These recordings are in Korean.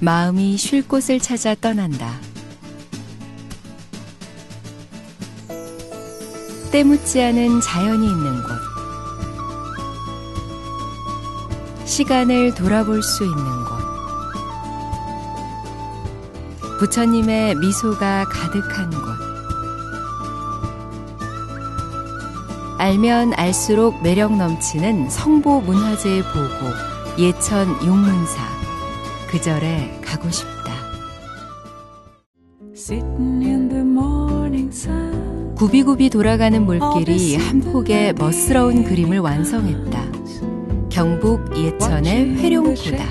마음이 쉴 곳을 찾아 떠난다. 때묻지 않은 자연이 있는 곳. 시간을 돌아볼 수 있는 곳. 부처님의 미소가 가득한 곳. 알면 알수록 매력 넘치는 성보 문화재의 보고 예천 용문사. 그 절에 가고 싶다. 굽이굽이 돌아가는 물길이 한 폭의 멋스러운 그림을 완성했다. 경북 예천의 회룡포다.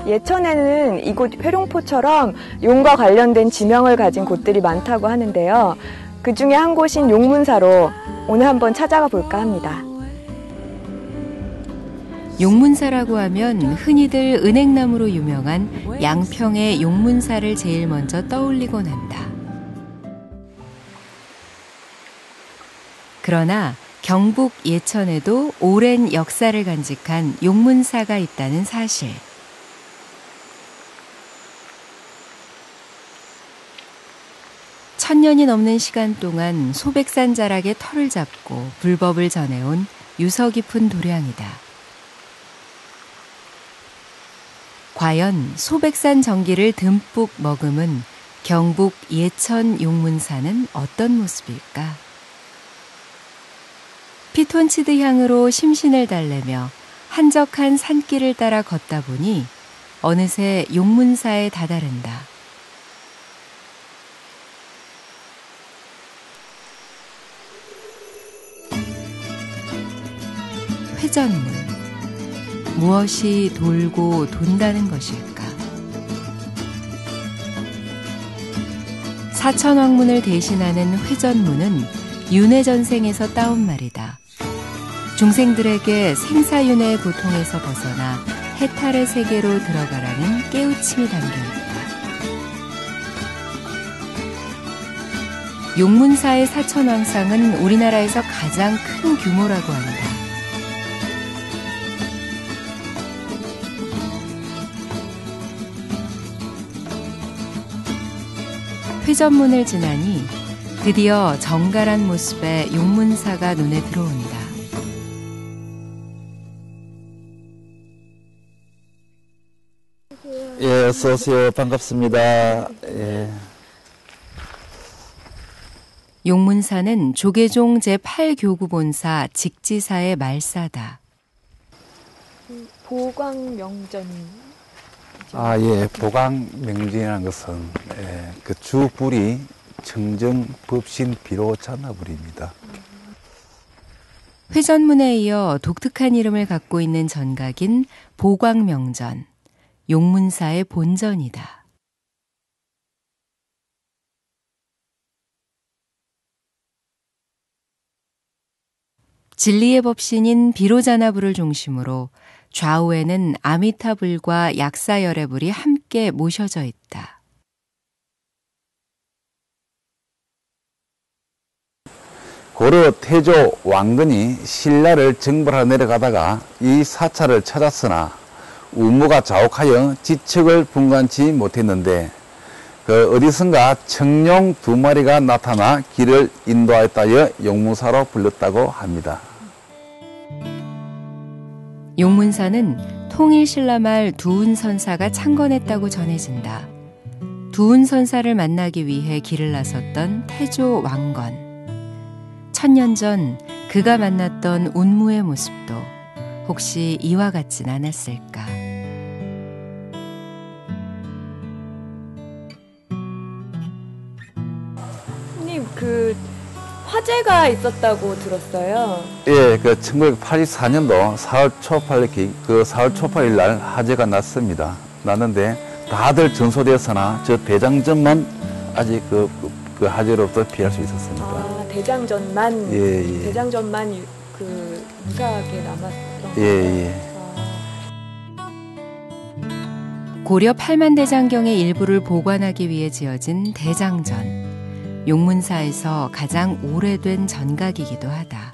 예천에는 이곳 회룡포처럼 용과 관련된 지명을 가진 곳들이 많다고 하는데요. 그 중에 한 곳인 용문사로 오늘 한번 찾아가 볼까 합니다. 용문사라고 하면 흔히들 은행나무로 유명한 양평의 용문사를 제일 먼저 떠올리곤 한다. 그러나 경북 예천에도 오랜 역사를 간직한 용문사가 있다는 사실. 천년이 넘는 시간 동안 소백산 자락에 터를 잡고 불법을 전해온 유서 깊은 도량이다. 과연 소백산 전기를 듬뿍 머금은 경북 예천 용문사는 어떤 모습일까? 피톤치드 향으로 심신을 달래며 한적한 산길을 따라 걷다 보니 어느새 용문사에 다다른다. 회전문. 무엇이 돌고 돈다는 것일까? 사천왕문을 대신하는 회전문은 윤회전생에서 따온 말이다. 중생들에게 생사윤회의 고통에서 벗어나 해탈의 세계로 들어가라는 깨우침이 담겨있다. 용문사의 사천왕상은 우리나라에서 가장 큰 규모라고 한다. 회전문을 지나니 드디어 정갈한 모습의 용문사가 눈에 들어온다. 예, 어서 오세요. 반갑습니다. 예. 용문사는 조계종 제8교구본사 직지사의 말사다. 보광명전. 아, 예. 보광명전이라는 것은 그 주불이 청정 법신 비로 잔나불입니다. 회전문에 이어 독특한 이름을 갖고 있는 전각인 보광명전. 용문사의 본전이다. 진리의 법신인 비로자나불을 중심으로 좌우에는 아미타불과 약사열애불이 함께 모셔져 있다. 고려 태조 왕건이 신라를 정벌하러 내려가다가 이 사찰을 찾았으나 우모가 자욱하여 지척을 분간치 못했는데 그 어디선가 청룡 2마리가 나타나 길을 인도하였다여 용문사로 불렸다고 합니다. 용문사는 통일신라 말 두운선사가 창건했다고 전해진다. 두운선사를 만나기 위해 길을 나섰던 태조 왕건. 1000년 전 그가 만났던 운무의 모습도 혹시 이와 같진 않았을까? 손님, 그 화재가 있었다고 들었어요. 예, 그 1984년도 4월 초팔 그 4월 초팔일 날 화재가 났습니다. 났는데 다들 전소되었으나 저 대장전만 아직 그 화재로부터 피할 수 있었습니다. 아, 대장전만. 예. 대장전만 그 무사하게 남았던. 예. 고려 8만대장경의 일부를 보관하기 위해 지어진 대장전. 용문사에서 가장 오래된 전각이기도 하다.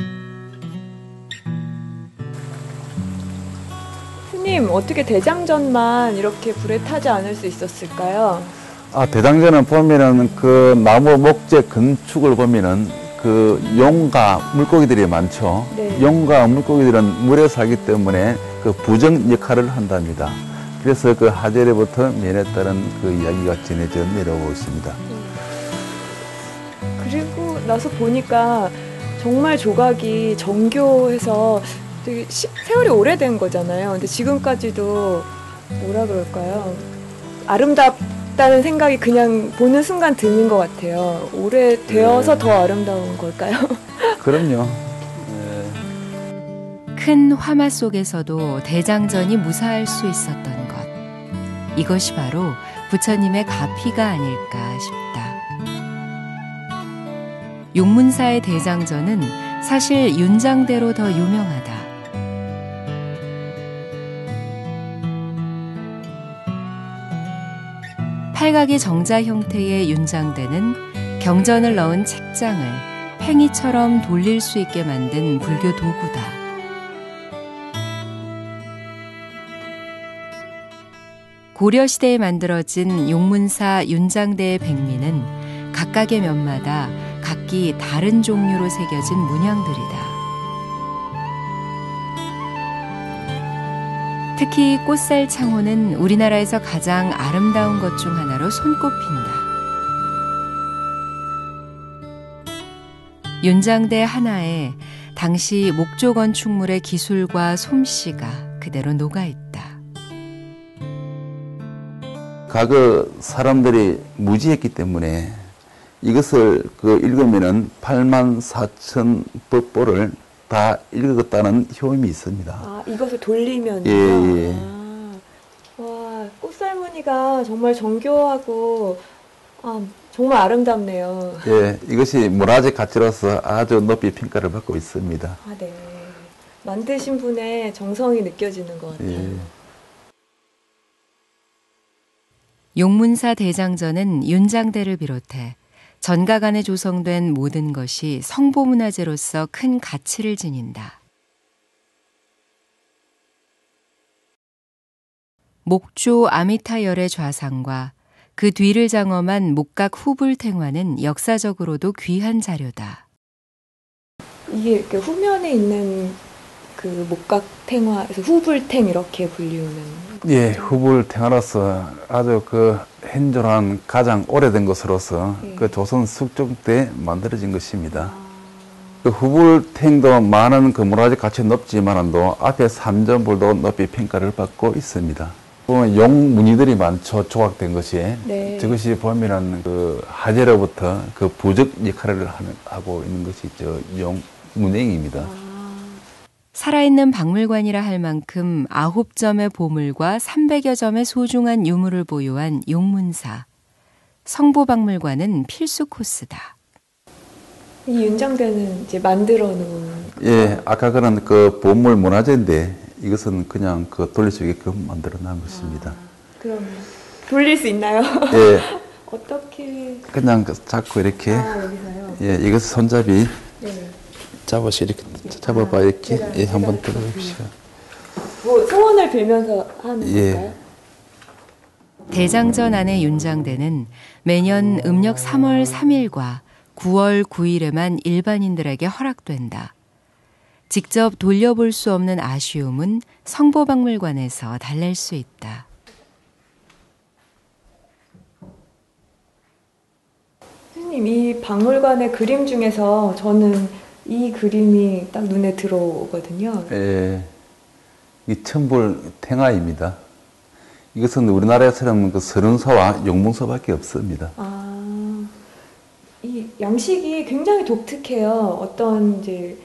스님, 어떻게 대장전만 이렇게 불에 타지 않을 수 있었을까요? 대장전은 보면은 그 나무 목재 건축을 보면은 그 용과 물고기들이 많죠. 네. 용과 물고기들은 물에 살기 때문에 그 부정 역할을 한답니다. 그래서 그 하재로부터 면했다는 그 이야기가 전해져 내려오고 있습니다. 그리고 나서 보니까 정말 조각이 정교해서 되게 세월이 오래된 거잖아요. 근데 지금까지도 뭐라 그럴까요? 아름답다는 생각이 그냥 보는 순간 드는 것 같아요. 오래되어서 더 아름다운 걸까요? 그럼요. 큰 화마 속에서도 대장전이 무사할 수 있었던 것. 이것이 바로 부처님의 가피가 아닐까 싶다. 용문사의 대장전은 사실 윤장대로 더 유명하다. 팔각의 정자 형태의 윤장대는 경전을 넣은 책장을 팽이처럼 돌릴 수 있게 만든 불교 도구다. 고려시대에 만들어진 용문사 윤장대의 백미는 각각의 면마다 각기 다른 종류로 새겨진 문양들이다. 특히 꽃살 창호는 우리나라에서 가장 아름다운 것 중 하나로 손꼽힌다. 윤장대 하나에 당시 목조 건축물의 기술과 솜씨가 그대로 녹아있다. 과거 사람들이 무지했기 때문에 이것을 읽으면은 84,000 법보를 다 읽었다는 효험이 있습니다. 아, 이것을 돌리면요? 예. 와, 꽃살무늬가 정말 정교하고 정말 아름답네요. 예, 이것이 문화재 가치로서 아주 높이 평가를 받고 있습니다. 아, 네. 만드신 분의 정성이 느껴지는 것 같아요. 예. 용문사 대장전은 윤장대를 비롯해 전가간에 조성된 모든 것이 성보문화재로서 큰 가치를 지닌다. 목조 아미타열의 좌상과 그 뒤를 장엄한 목각 후불탱화는 역사적으로도 귀한 자료다. 이게 이렇게 후면에 있는 그 목각탱화에서 후불탱 이렇게 불리우는. 예, 후불탱화로서 아주 현존한 가장 오래된 것으로서 조선 숙종 때 만들어진 것입니다. 후불탱도 많은 문화재 가치 높지만도 앞에 삼전불도 높이 평가를 받고 있습니다. 보면 용 무늬들이 많죠. 조각된 것이. 네. 저것이 보면은 하재로부터 부적 역할을 하고 있는 것이 용 문행입니다. 살아있는 박물관이라 할 만큼 9점의 보물과 300여 점의 소중한 유물을 보유한 용문사. 성보박물관은 필수 코스다. 이 윤장대는 이제 만들어 놓은. 예, 아까 그런 보물 문화재인데 이것은 그냥 돌릴 수 있게끔 만들어 놓은 것입니다. 그럼 돌릴 수 있나요? 예. 어떻게? 그냥 잡고 이렇게. 여기서요? 예, 이것은 손잡이. 네. 잡아서 이렇게 잡아봐 이렇게. 예, 한번 들어봅시다. 뭐 소원을 빌면서 하는 예. 건가요? 대장전 안의 윤장대는 매년 음력 3월 3일과 9월 9일에만 일반인들에게 허락된다. 직접 돌려볼 수 없는 아쉬움은 성보박물관에서 달랠 수 있다. 선생님, 이 박물관의 그림 중에서 저는 이 그림이 딱 눈에 들어오거든요. 예, 이 천불탱화입니다. 이것은 우리나라처럼 서른서와 용문서밖에 없습니다. 이 양식이 굉장히 독특해요. 어떤 이제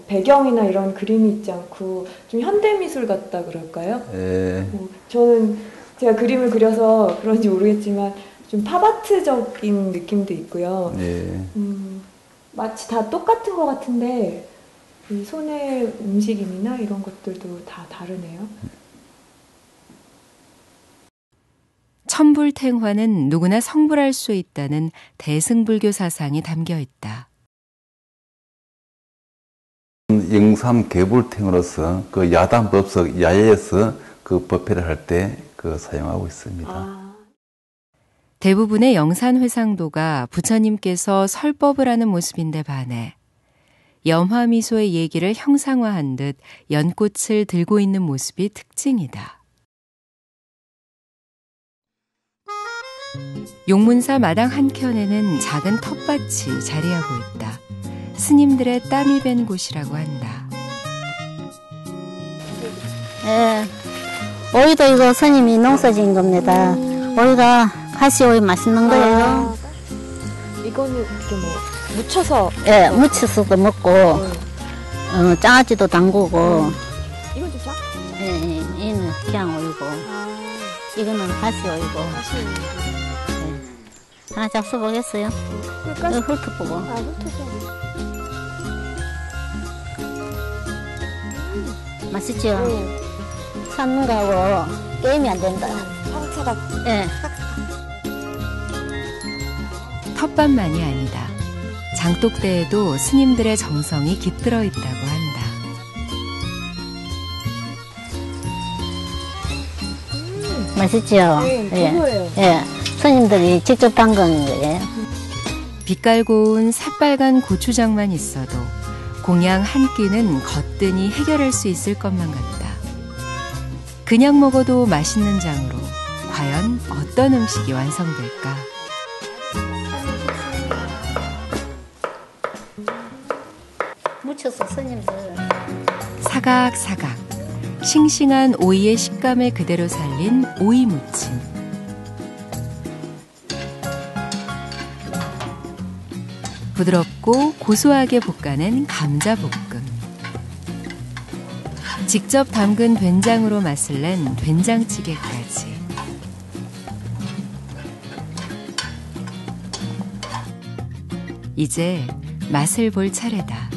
배경이나 이런 그림이 있지 않고 좀 현대미술 같다 그럴까요? 예. 저는 제가 그림을 그려서 그런지 모르겠지만 좀 팝아트적인 느낌도 있고요. 예. 마치 다 똑같은 것 같은데 이 손의 움직임이나 이런 것들도 다 다르네요. 천불탱화는 누구나 성불할 수 있다는 대승불교 사상이 담겨 있다. 영삼 개불탱으로서 야단법석 야예에서 그 법회를 할 때 그 사용하고 있습니다. 대부분의 영산회상도가 부처님께서 설법을 하는 모습인데 반해 염화미소의 얘기를 형상화한 듯 연꽃을 들고 있는 모습이 특징이다. 용문사 마당 한켠에는 작은 텃밭이 자리하고 있다. 스님들의 땀이 밴 곳이라고 한다. 예, 오이도 이거 스님이 농사진 겁니다. 오이가 가시오이 맛있는 거예요. 이거는 이렇게 뭐 묻혀서. 예, 무쳐서도 먹고 장아찌도 담그고. 이건 좀 짜? 예, 예, 이는 그냥 오이고 이거는 가시오이고. 하나 잡숴 보겠어요? 이거 훑어보고. 훑어서. 맛있죠? 삶는 거하고 게임이 안 된다. 사각사각. 예. 텃밭만이 아니다. 장독대에도 스님들의 정성이 깃들어 있다고 한다. 맛있죠? 네, 그거예요. 예. 스님들이 직접 담근 거예요. 빛깔 고운 새빨간 고추장만 있어도 공양 한 끼는 거뜬히 해결할 수 있을 것만 같다. 그냥 먹어도 맛있는 장으로 과연 어떤 음식이 완성될까? 무쳐서 스님들. 사각사각 싱싱한 오이의 식감을 그대로 살린 오이 무침. 부드럽고 고소하게 볶아낸 감자볶음. 직접 담근 된장으로 맛을 낸 된장찌개까지. 이제 맛을 볼 차례다.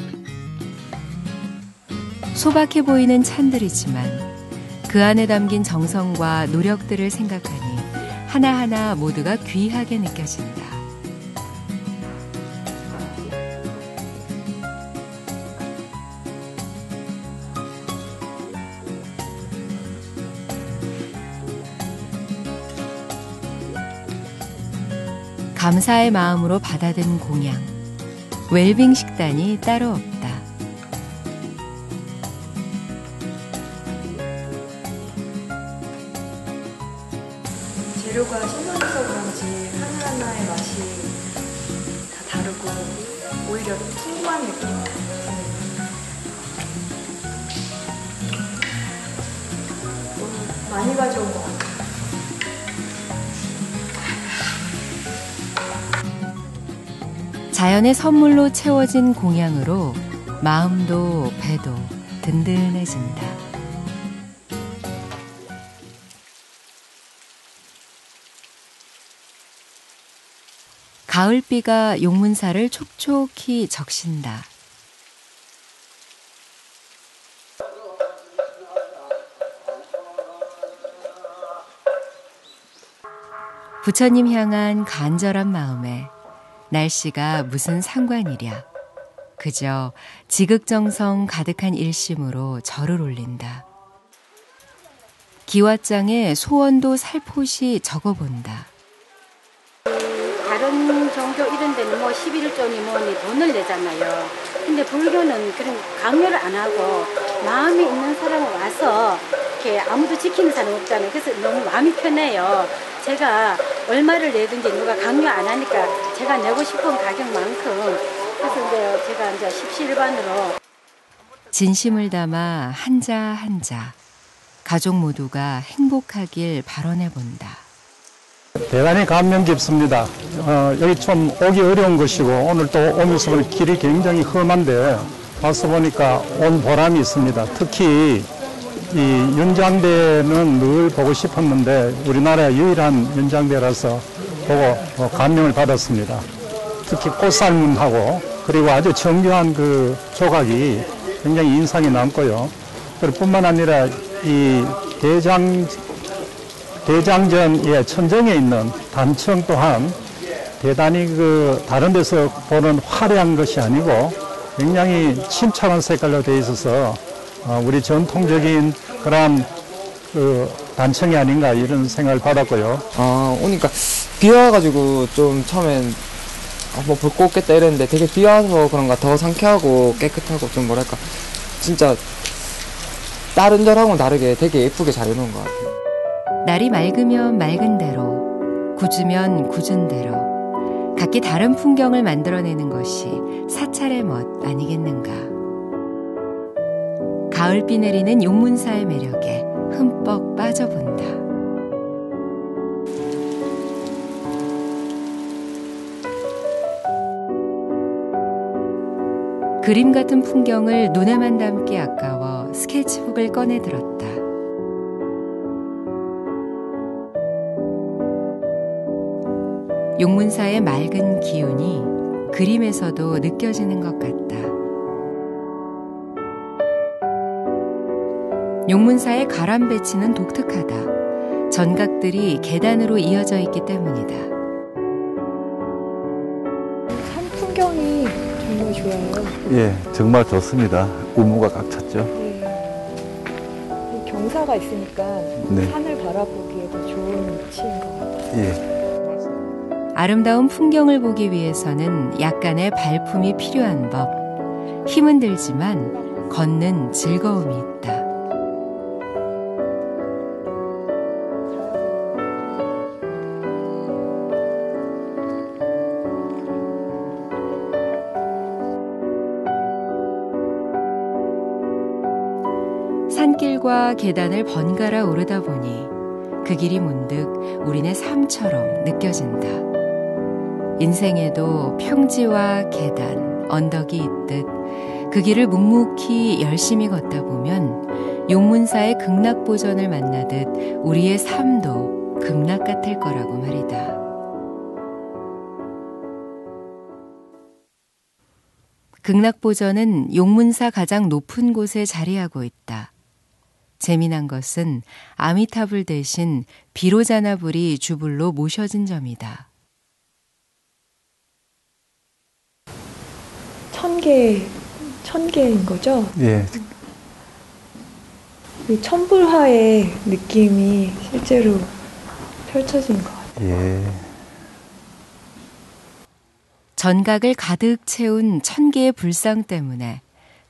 소박해 보이는 찬들이지만 그 안에 담긴 정성과 노력들을 생각하니 하나하나 모두가 귀하게 느껴진다. 감사의 마음으로 받아든 공양, 웰빙 식단이 따로 없다. 재료가 신선해서 그런지 하나하나의 맛이 다 다르고 오히려 풍부한 느낌. 너무 많이 가져온 것 같아요. 자연의 선물로 채워진 공양으로 마음도 배도 든든해진다. 가을비가 용문사를 촉촉히 적신다. 부처님 향한 간절한 마음에 날씨가 무슨 상관이랴. 그저 지극정성 가득한 일심으로 절을 올린다. 기왓장에 소원도 살포시 적어본다. 다른 종교 이런 데는 뭐 11조니 뭐니 돈을 내잖아요. 근데 불교는 그런 강요를 안 하고 마음이 있는 사람은 와서 이렇게 아무도 지키는 사람 없잖아요. 그래서 너무 마음이 편해요. 제가 얼마를 내든지 누가 강요 안 하니까 제가 내고 싶은 가격만큼 그래서 이제 제가 이제 십시일반으로 진심을 담아 한자 한자 가족 모두가 행복하길 발언해 본다. 대단히 감명 깊습니다. 여기 좀 오기 어려운 것이고 오늘 또 오면서 보니 길이 굉장히 험한데 와서 보니까 온 보람이 있습니다. 특히 이 연장대는 늘 보고 싶었는데 우리나라의 유일한 연장대라서 보고 감명을 받았습니다. 특히 꽃살문하고 그리고 아주 정교한 그 조각이 굉장히 인상이 남고요. 뿐만 아니라 이 대장전의 천정에 있는 단청 또한 대단히 그 다른 데서 보는 화려한 것이 아니고 굉장히 침착한 색깔로 되어 있어서 우리 전통적인 그런 그 단청이 아닌가 이런 생각을 받았고요. 오니까 비 와가지고 좀 처음엔 뭐 볼 거 없겠다 이랬는데 되게 비 와서 그런가 더 상쾌하고 깨끗하고 좀 뭐랄까 진짜 다른 데랑은 다르게 되게 예쁘게 잘 해놓은 것 같아요. 날이 맑으면 맑은 대로, 굳으면 굳은 대로 각기 다른 풍경을 만들어내는 것이 사찰의 멋 아니겠는가. 가을비 내리는 용문사의 매력에 흠뻑 빠져본다. 그림 같은 풍경을 눈에만 담기 아까워 스케치북을 꺼내들었다. 용문사의 맑은 기운이 그림에서도 느껴지는 것 같다. 용문사의 가람 배치는 독특하다. 전각들이 계단으로 이어져 있기 때문이다. 산 풍경이 정말 좋아요. 예, 정말 좋습니다. 우무가 꽉 찼죠. 네. 경사가 있으니까 네. 산을 바라보기에도 좋은 위치인 것 같아요. 예. 아름다운 풍경을 보기 위해서는 약간의 발품이 필요한 법. 힘은 들지만 걷는 즐거움이 있다. 산길과 계단을 번갈아 오르다 보니 그 길이 문득 우리네 삶처럼 느껴진다. 인생에도 평지와 계단, 언덕이 있듯 그 길을 묵묵히 열심히 걷다 보면 용문사의 극락보전을 만나듯 우리의 삶도 극락 같을 거라고 말이다. 극락보전은 용문사 가장 높은 곳에 자리하고 있다. 재미난 것은 아미타불 대신 비로자나불이 주불로 모셔진 점이다. 1000개인 거죠? 예. 이 천불화의 느낌이 실제로 펼쳐진 것 같아요. 예. 전각을 가득 채운 1000개의 불상 때문에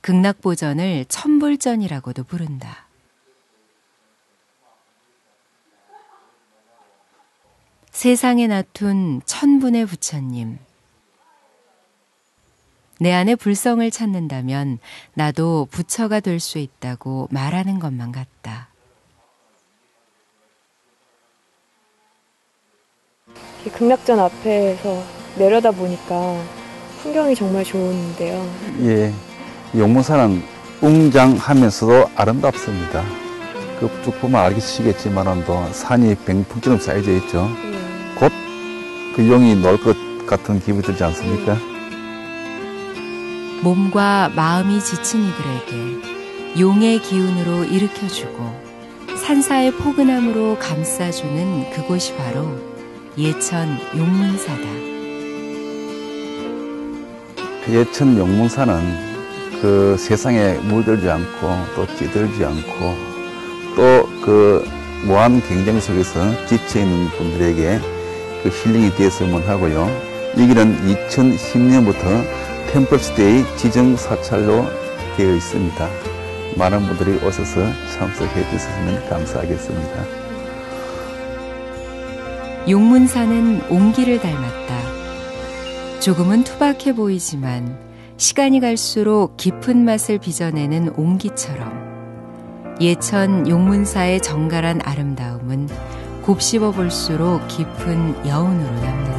극락보전을 천불전이라고도 부른다. 세상에 놔둔 1000분의 부처님. 내 안에 불성을 찾는다면 나도 부처가 될 수 있다고 말하는 것만 같다. 극락전 앞에서 내려다 보니까 풍경이 정말 좋은데요. 예. 용문사는 웅장하면서도 아름답습니다. 그 쭉 보면 알겠지만도 산이 병풍처럼 쌓여져 있죠. 곧 그 용이 놀 것 같은 기분이 들지 않습니까? 몸과 마음이 지친 이들에게 용의 기운으로 일으켜주고 산사의 포근함으로 감싸주는 그곳이 바로 예천 용문사다. 예천 용문사는 그 세상에 물들지 않고 또 찌들지 않고 또 그 무한 경쟁 속에서 지쳐있는 분들에게 그 힐링이 되었으면 하고요. 여기는 2010년부터 템플스테이 지정 사찰로 되어 있습니다. 많은 분들이 오셔서 참석해 주셨으면 감사하겠습니다. 용문사는 옹기를 닮았다. 조금은 투박해 보이지만 시간이 갈수록 깊은 맛을 빚어내는 옹기처럼 예천 용문사의 정갈한 아름다움은 곱씹어 볼수록 깊은 여운으로 남는다.